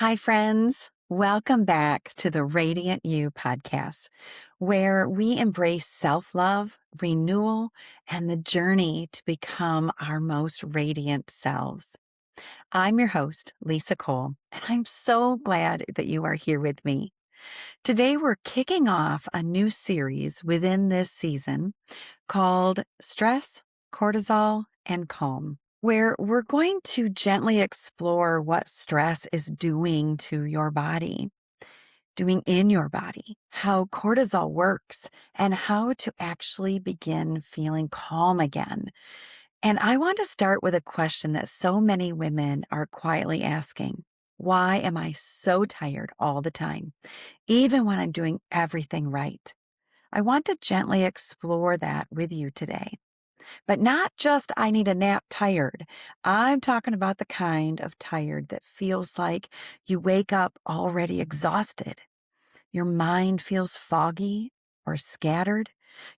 Hi, friends. Welcome back to the Radiant You podcast, where we embrace self love, renewal, and the journey to become our most radiant selves. I'm your host, Lissa Cole, and I'm so glad that you are here with me. Today, we're kicking off a new series within this season called Stress, Cortisol, and Calm, where we're going to gently explore what stress is doing to your body, doing in your body, how cortisol works, and how to actually begin feeling calm again. And I want to start with a question that so many women are quietly asking. Why am I so tired all the time, even when I'm doing everything right? I want to gently explore that with you today. But not just I need a nap tired. I'm talking about the kind of tired that feels like you wake up already exhausted. Your mind feels foggy or scattered.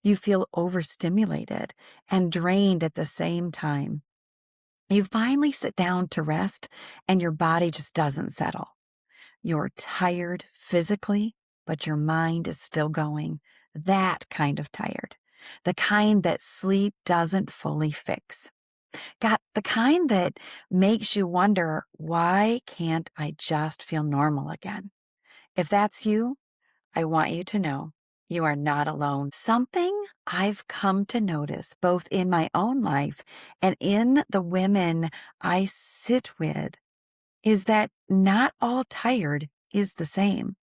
You feel overstimulated and drained at the same time. You finally sit down to rest and your body just doesn't settle. You're tired physically, but your mind is still going. That kind of tired. The kind that sleep doesn't fully fix. Got the kind that makes you wonder, why can't I just feel normal again? If that's you, I want you to know you are not alone. Something I've come to notice both in my own life and in the women I sit with is that not all tired is the same.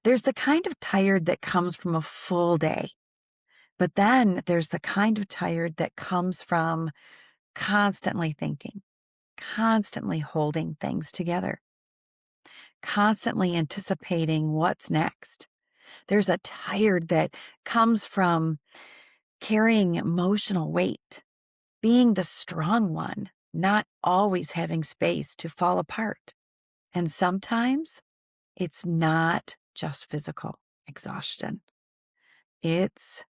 There's the kind of tired that comes from a full day, but then there's the kind of tired that comes from constantly thinking, constantly holding things together, constantly anticipating what's next. There's a tired that comes from carrying emotional weight, being the strong one, not always having space to fall apart. And sometimes it's not just physical exhaustion. It's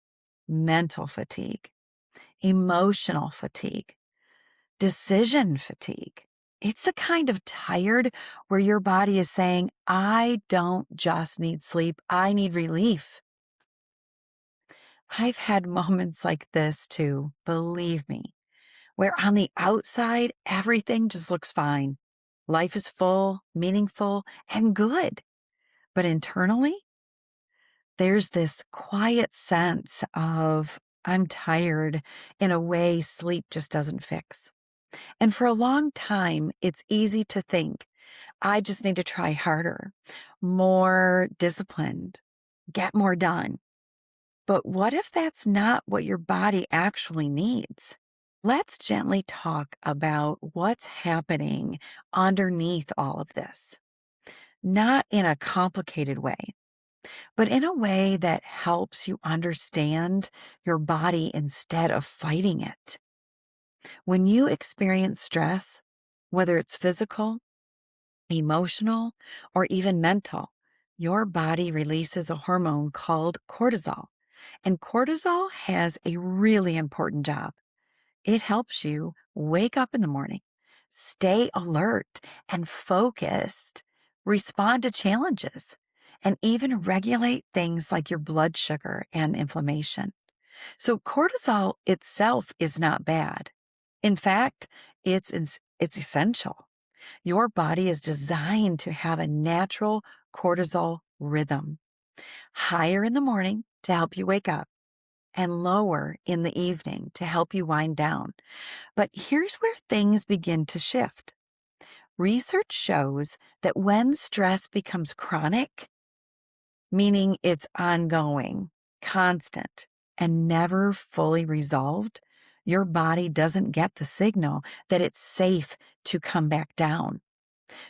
mental fatigue, emotional fatigue, decision fatigue. It's the kind of tired where your body is saying, I don't just need sleep, I need relief. I've had moments like this too, believe me, where on the outside, everything just looks fine. Life is full, meaningful, and good. But internally, there's this quiet sense of, I'm tired in a way sleep just doesn't fix. And for a long time, it's easy to think, I just need to try harder, more disciplined, get more done. But what if that's not what your body actually needs? Let's gently talk about what's happening underneath all of this, not in a complicated way, but in a way that helps you understand your body instead of fighting it. When you experience stress, whether it's physical, emotional, or even mental, your body releases a hormone called cortisol. And cortisol has a really important job. It helps you wake up in the morning, stay alert and focused, respond to challenges, and even regulate things like your blood sugar and inflammation. So cortisol itself is not bad. In fact, it's essential. Your body is designed to have a natural cortisol rhythm, higher in the morning to help you wake up and lower in the evening to help you wind down. But here's where things begin to shift. Research shows that when stress becomes chronic, meaning it's ongoing, constant, and never fully resolved, your body doesn't get the signal that it's safe to come back down.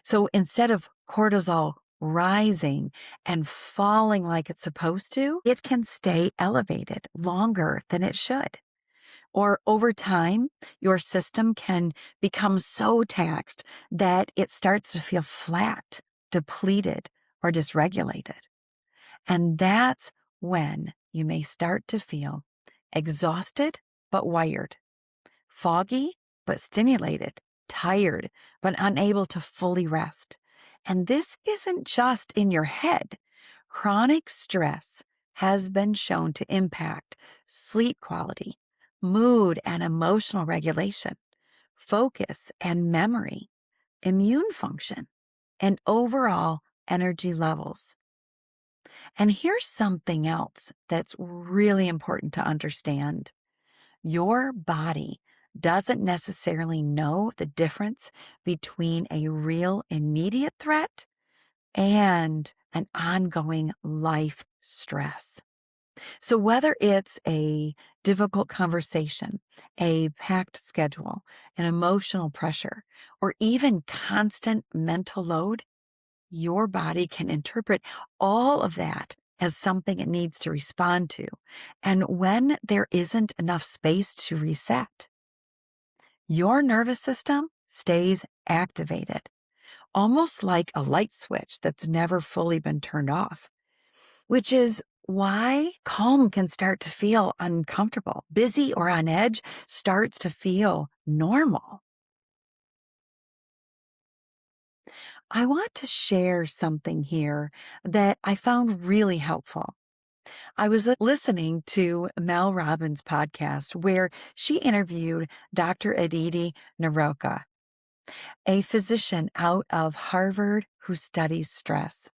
So instead of cortisol rising and falling like it's supposed to, it can stay elevated longer than it should. Or over time, your system can become so taxed that it starts to feel flat, depleted, or dysregulated. And that's when you may start to feel exhausted but wired, foggy but stimulated, tired but unable to fully rest, And this isn't just in your head. Chronic stress has been shown to impact sleep quality, mood and emotional regulation, focus and memory, immune function, and overall energy levels. And here's something else that's really important to understand. Your body doesn't necessarily know the difference between a real immediate threat and an ongoing life stress. So, whether it's a difficult conversation, a packed schedule, an emotional pressure, or even constant mental load, your body can interpret all of that as something it needs to respond to. And when there isn't enough space to reset, your nervous system stays activated, almost like a light switch that's never fully been turned off, which is why calm can start to feel uncomfortable. Busy or on edge starts to feel normal. I want to share something here that I found really helpful. I was listening to Mel Robbins' podcast where she interviewed Dr. Aditi Naroka, a physician out of Harvard who studies stress.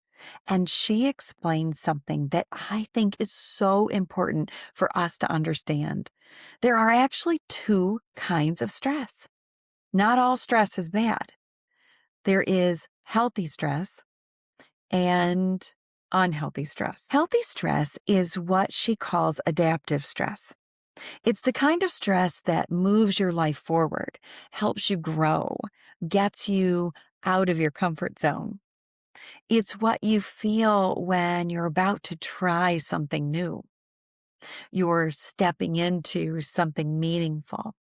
And she explained something that I think is so important for us to understand. There are actually two kinds of stress. Not all stress is bad. There is healthy stress and unhealthy stress. Healthy stress is what she calls adaptive stress. It's the kind of stress that moves your life forward, helps you grow, gets you out of your comfort zone. It's what you feel when you're about to try something new. You're stepping into something meaningful.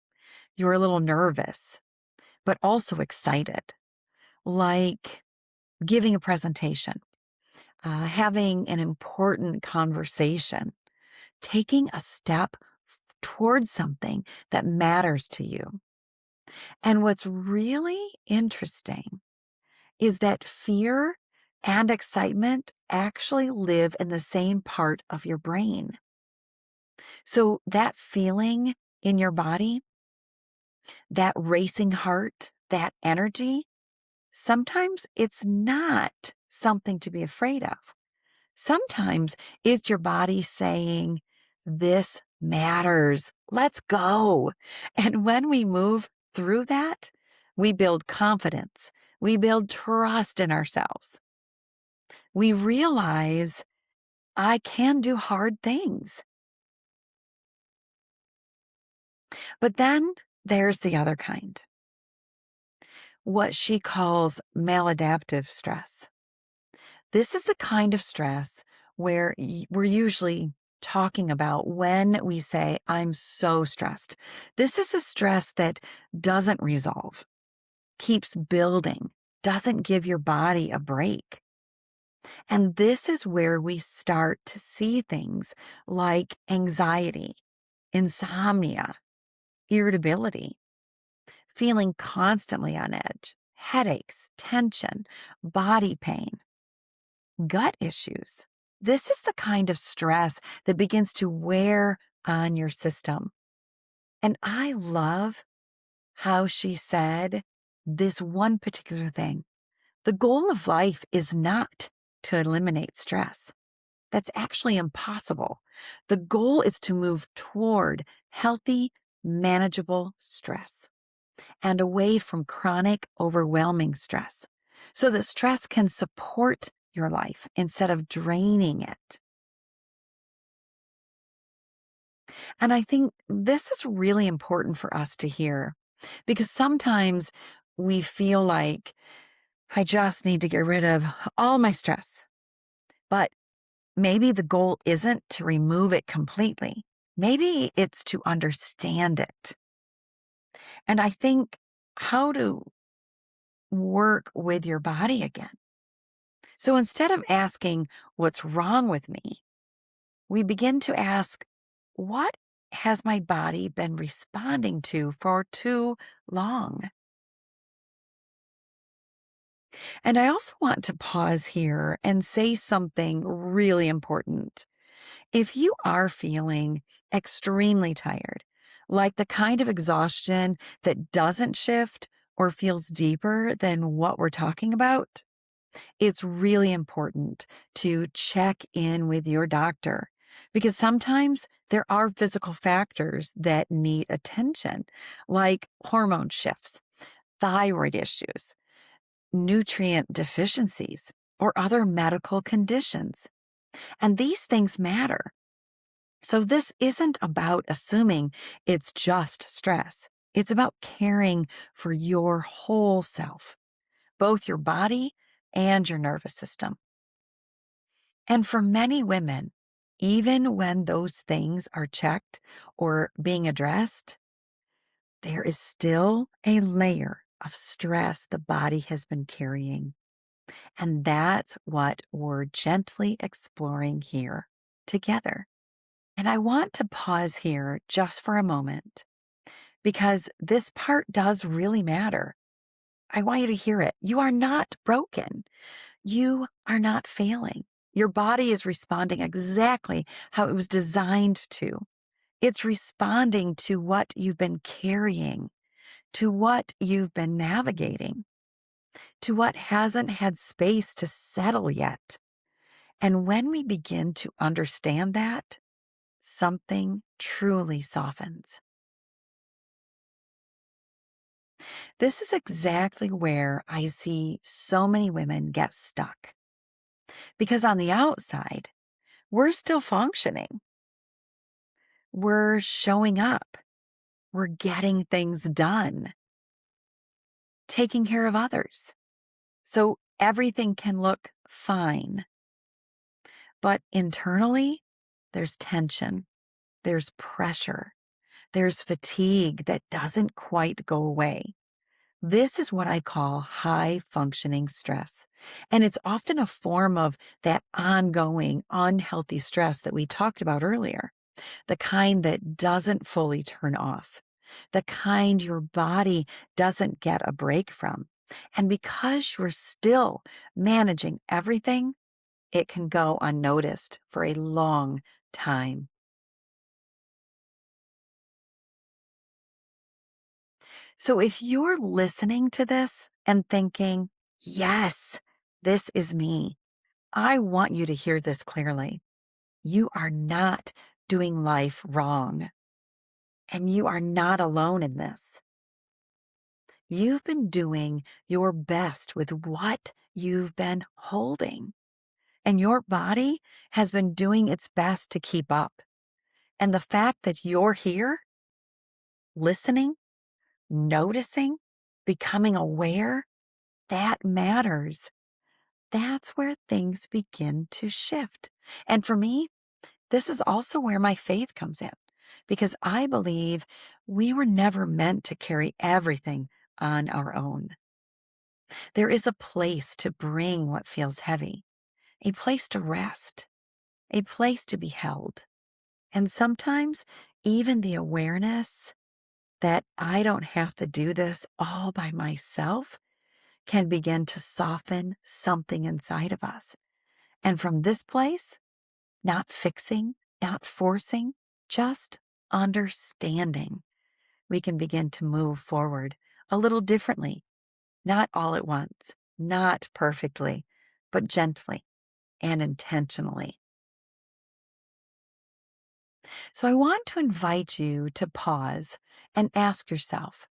You're a little nervous, but also excited, like giving a presentation, having an important conversation, taking a step towards something that matters to you. And what's really interesting is that fear and excitement actually live in the same part of your brain. So that feeling in your body, that racing heart, that energy, sometimes it's not something to be afraid of. Sometimes it's your body saying, this matters. Let's go. And when we move through that, we build confidence. We build trust in ourselves. We realize I can do hard things. But then there's the other kind, what she calls maladaptive stress. This is the kind of stress where we're usually talking about when we say, I'm so stressed. This is a stress that doesn't resolve, keeps building, doesn't give your body a break. And this is where we start to see things like anxiety, insomnia, irritability, feeling constantly on edge, headaches, tension, body pain, gut issues. This is the kind of stress that begins to wear on your system. And I love how she said this one particular thing. The goal of life is not to eliminate stress. That's actually impossible. The goal is to move toward healthy, manageable stress and away from chronic, overwhelming stress so that stress can support your life instead of draining it. And I think this is really important for us to hear because sometimes we feel like I just need to get rid of all my stress. But maybe the goal isn't to remove it completely. Maybe it's to understand it. And I think how to work with your body again. So instead of asking, what's wrong with me? We begin to ask, what has my body been responding to for too long? And I also want to pause here and say something really important. If you are feeling extremely tired, like the kind of exhaustion that doesn't shift or feels deeper than what we're talking about, it's really important to check in with your doctor because sometimes there are physical factors that need attention, like hormone shifts, thyroid issues, nutrient deficiencies, or other medical conditions. And these things matter. So, this isn't about assuming it's just stress. It's about caring for your whole self, both your body and your nervous system. And for many women, even when those things are checked or being addressed, there is still a layer of stress the body has been carrying. And that's what we're gently exploring here together. And I want to pause here just for a moment because this part does really matter. I want you to hear it. You are not broken. You are not failing. Your body is responding exactly how it was designed to. It's responding to what you've been carrying, to what you've been navigating, to what hasn't had space to settle yet. And when we begin to understand that, something truly softens. This is exactly where I see so many women get stuck. Because on the outside, we're still functioning. We're showing up. We're getting things done, taking care of others. So everything can look fine. But internally, there's tension, there's pressure, there's fatigue that doesn't quite go away. This is what I call high functioning stress. And it's often a form of that ongoing unhealthy stress that we talked about earlier, the kind that doesn't fully turn off, the kind your body doesn't get a break from. And because you're still managing everything, it can go unnoticed for a long time. So if you're listening to this and thinking, yes, this is me, I want you to hear this clearly. You are not doing life wrong, and you are not alone in this. You've been doing your best with what you've been holding, and your body has been doing its best to keep up. And the fact that you're here, listening, noticing, becoming aware, that matters. That's where things begin to shift. And for me, this is also where my faith comes in, because I believe we were never meant to carry everything on our own. There is a place to bring what feels heavy, a place to rest, a place to be held. And sometimes even the awareness that I don't have to do this all by myself can begin to soften something inside of us. And from this place, not fixing, not forcing, just understanding, we can begin to move forward a little differently, not all at once, not perfectly, but gently and intentionally. So I want to invite you to pause and ask yourself,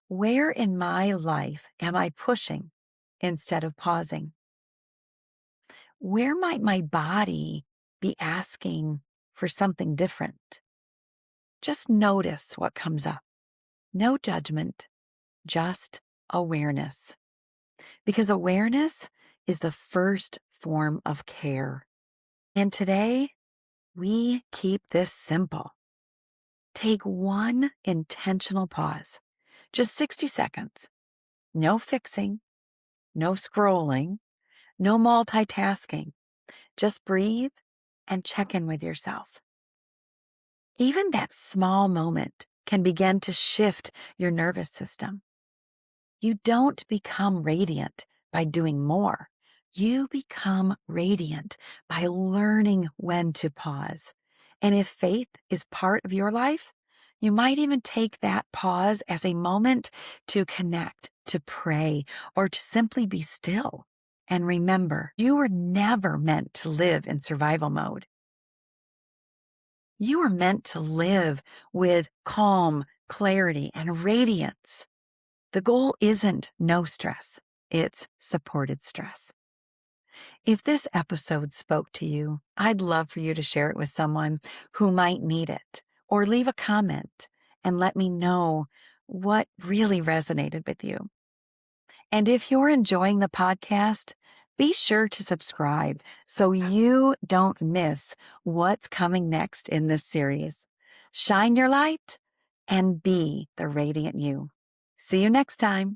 where in my life am I pushing instead of pausing? Where might my body be asking for something different? Just notice what comes up. No judgment, just awareness. Because awareness is the first form of care. And today, we keep this simple. Take one intentional pause, just 60 seconds. No fixing, no scrolling, no multitasking. Just breathe and check in with yourself. Even that small moment can begin to shift your nervous system. You don't become radiant by doing more. You become radiant by learning when to pause. And if faith is part of your life, you might even take that pause as a moment to connect, to pray, or to simply be still. And remember, you were never meant to live in survival mode. You are meant to live with calm, clarity, and radiance. The goal isn't no stress, it's supported stress. If this episode spoke to you, I'd love for you to share it with someone who might need it, or leave a comment and let me know what really resonated with you. And if you're enjoying the podcast, be sure to subscribe so you don't miss what's coming next in this series. Shine your light and be the radiant you. See you next time.